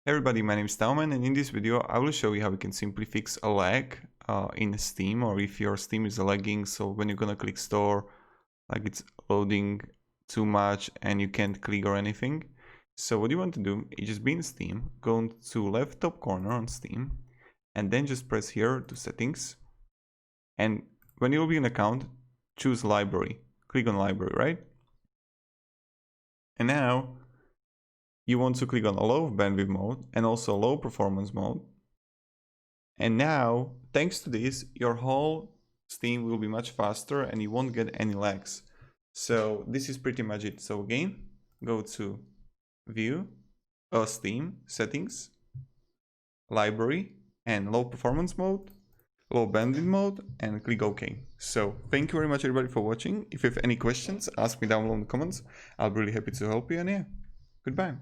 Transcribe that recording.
Everybody, my name is TaoMan, and in this video I will show you how you can simply fix a lag in Steam, or if your Steam is lagging, so when you're gonna click store, like it's loading too much and you can't click or anything. So what you want to do is just be in Steam, go to left top corner on Steam, and then just press here to settings, and when you'll be in account, choose library, click on library, right? And now you want to click on low bandwidth mode and also low performance mode. And now, thanks to this, your whole Steam will be much faster and you won't get any lags. So this is pretty much it. So again, go to View, Steam, Settings, Library, and low performance mode, low bandwidth mode, and click OK. So thank you very much everybody for watching. If you have any questions, ask me down below in the comments. I'll be really happy to help you, and yeah, goodbye.